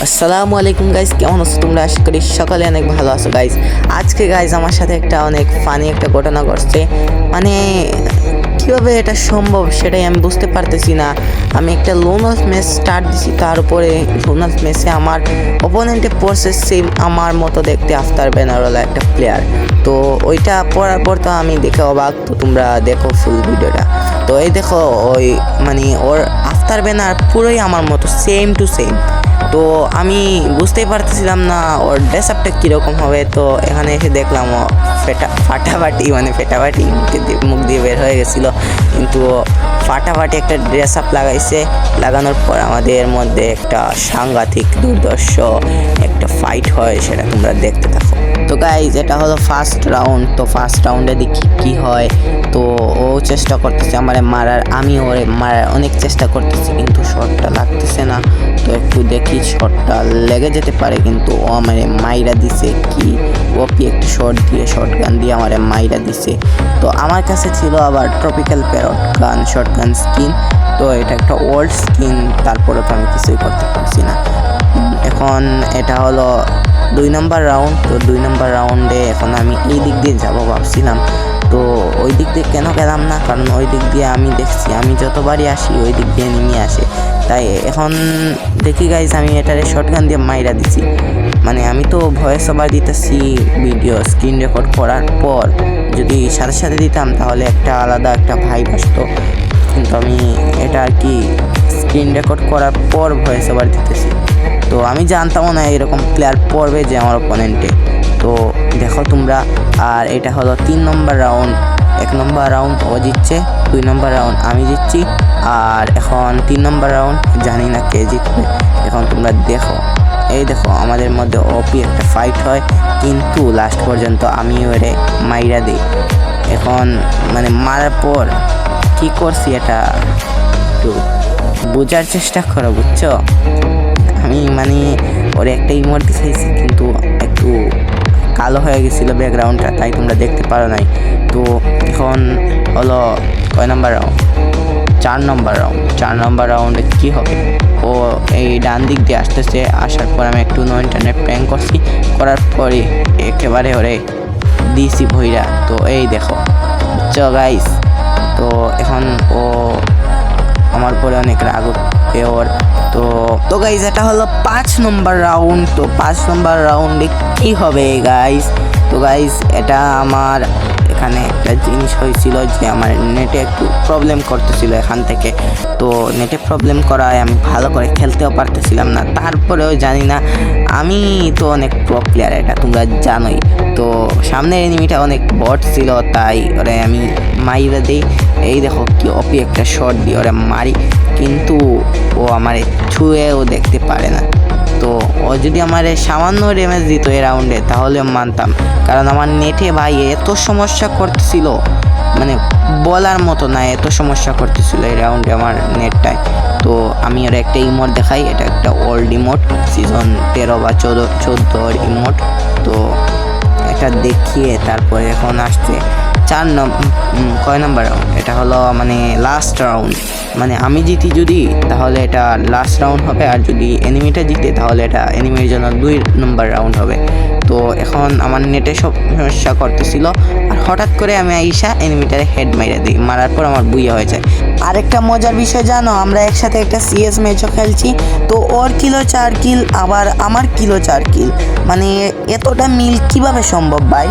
আসসালামু আলাইকুম গাইস, কেমন আছো তোমরা? আশা করি সকালে অনেক ভালো আছো গাইস। আজকে গাইস আমার সাথে একটা অনেক ফানি একটা ঘটনা ঘটছে। মানে কীভাবে এটা সম্ভব সেটাই আমি বুঝতে পারতেছি না। আমি একটা লোনাল ম্যাচ স্টার্ট দিছি, তার উপরে লোনাল ম্যাচে আমার অপোনেন্টে পড়ছে সেম আমার মতো দেখতে আফতার বেনারওয়ালা একটা প্লেয়ার। তো ওইটা পড়ার পর তো আমি দেখে অবাক। তো তোমরা দেখো ফুল ভিডিওটা। তো এই দেখো ওই মানে ওর আফতার বেনার পুরোই আমার মতো সেম টু সেম। তো আমি বুঝতেই পারতেছিলাম না ওর ড্রেস আপটা কীরকম হবে। তো এখানে এসে দেখলাম ও ফাটাফাটি মুখ দিয়ে বের হয়ে গেছিলো, কিন্তু ফাটাফাটি একটা ড্রেস আপ লাগাইছে। লাগানোর পর আমাদের মধ্যে একটা সাংঘাতিক দুর্দর্শ একটা ফাইট হয়, সেটা তোমরা দেখতে থাকো। তো গাইজ এটা হলো ফার্স্ট রাউন্ড। তো ফার্স্ট রাউন্ডে দেখি কি হয়। তো ও চেষ্টা করতেছে আমারে মারার, আমি ওরে মারার অনেক চেষ্টা করতেছি, কিন্তু শটটা লাগতেছে না। তো একটু দেখি শটটা লেগে যেতে পারে, কিন্তু ও আমারে মাইরা দিছে। কি ওপি একটা শট দিয়ে শটগান দিয়ে আমারে মাইরা দিছে। তো আমার কাছে ছিল আবার ট্রপিক্যাল প্যারট গান শটগান স্কিন। তো এটা একটা ওল্ড স্কিন, তারপরে তো আমি কিছুই করতে পারছি না। এখন এটা হলো 2 নম্বর রাউন্ড। তো 2 নম্বর রাউন্ডে এখন আমি এই দিক দিয়ে যাবো ভাবছিলাম, তো ওই দিক দিয়ে কেন গেলাম না, কারণ ওই দিক দিয়ে আমি দেখছি আমি যতবারই আসি ওই দিক দিয়ে নেমে আসে। তাই এখন দেখি গাইজ আমি এটারে শটগান দিয়ে মাইরা দিছি। মানে আমি তো ভয়েস ওভার দিতেছি ভিডিও স্ক্রিন রেকর্ড করার পর, যদি সাথে সাথে দিতাম তাহলে একটা আলাদা একটা ভাইব আসতো, কিন্তু আমি এটা আর কি স্ক্রিন রেকর্ড করার পর ভয়েস ওভার দিতেছি। তো আমি জানতামও না এরকম প্লেয়ার পড়বে যে আমার অপোনেন্টে। তো দেখো তোমরা। আর এটা হলো 3 নম্বর রাউন্ড। 1 নম্বর রাউন্ড ও জিতছে, 2 নম্বর রাউন্ড আমি জিতছি, আর এখন 3 নম্বর রাউন্ড জানি না কে জিতবে। এখন তোমরা দেখো, এই দেখো আমাদের মধ্যে ওপি একটা ফাইট হয়, কিন্তু লাস্ট পর্যন্ত আমি ওরে মাইরা দিই। এখন মানে মারার পর কি করছি এটা একটু বোঝার চেষ্টা করো, বুঝছো? আমি মানে ওরে একটা ইমোট দেখাইছি, কিন্তু একটু কালো হয়ে গেছিলো ব্যাকগ্রাউন্ডটা, তাই তোমরা দেখতে পারো নাই। তো এখন হলো কয় নম্বর রাউন্ড? 4 নম্বর রাউন্ড। 4 নম্বর রাউন্ডে কী হবে? ও এই ডান দিক দিয়ে আসতেছে, আসার পর আমি একটু নো ইন্টারনেট প্র্যাঙ্ক করছি, করার পরে একেবারে ওরে দিছি ভইরা। তো এই দেখো, বুঝছো গাইস? তো এখন ও আমার পরে অনেক রাগ উঠবে ওর। তো গাইজ এটা হলো 5 নম্বর রাউন্ড। তো 5 নম্বর রাউন্ডে কি হবে গাইজ? তো গাইজ এটা আমার এখানে একটা জিনিস হয়েছিল যে আমার নেটে একটু প্রবলেম করতেছিল এখান থেকে। তো নেটে প্রবলেম করায় আমি ভালো করে খেলতেও পারতেছিলাম না। তারপরেও জানি না, আমি তো অনেক প্রো প্লেয়ার, এটা তোমরা জানোই। তো সামনের এনিমিটা অনেক বট ছিল, তাই ওরে আমি মাইরা দিই। এই দেখো কি অপি একটা শট দিয়ে ওরে মারি, কিন্তু ও আমার ছুঁয়েও দেখতে পারে না। তো ও যদি আমার সামান্য ড্যামেজ দিত এই রাউন্ডে তাহলে মানতাম, কারণ আমার নেটে ভাই এত সমস্যা করতেছিল, মানে বলার মতো না, এত সমস্যা করতেছিল এই রাউন্ডে আমার নেটটায়। তো আমি ওর একটা ইমোট দেখাই, এটা একটা ওল্ড ইমোট, সিজন 13 বা 14 ইমোট। তো এটা দেখিয়ে তারপরে এখন আসছে কয় নম্বর রাউন্ড? এটা হলো মানে লাস্ট রাউন্ড। মানে আমি জিতি যদি, তাহলে এটা লাস্ট রাউন্ড হবে, আর যদি এনিমিটা জিতে তাহলে এটা এনিমির জন্য 2 নম্বর রাউন্ড হবে। তো এখন আমার নেটে সব সমস্যা করতেছিল, আর হঠাৎ করে আমি আইসা এনিমিটারে হেড মাইরা দিই, মারার পর আমার বুইয়া হয়ে যায়। আরেকটা মজার বিষয় জানো, আমরা একসাথে একটা সিএস ম্যাচও খেলছি। তো ওর কিলো 4 কিল, আবার আমার কিলো 4 কিল, মানে এতটা মিল কিভাবে সম্ভব ভাই?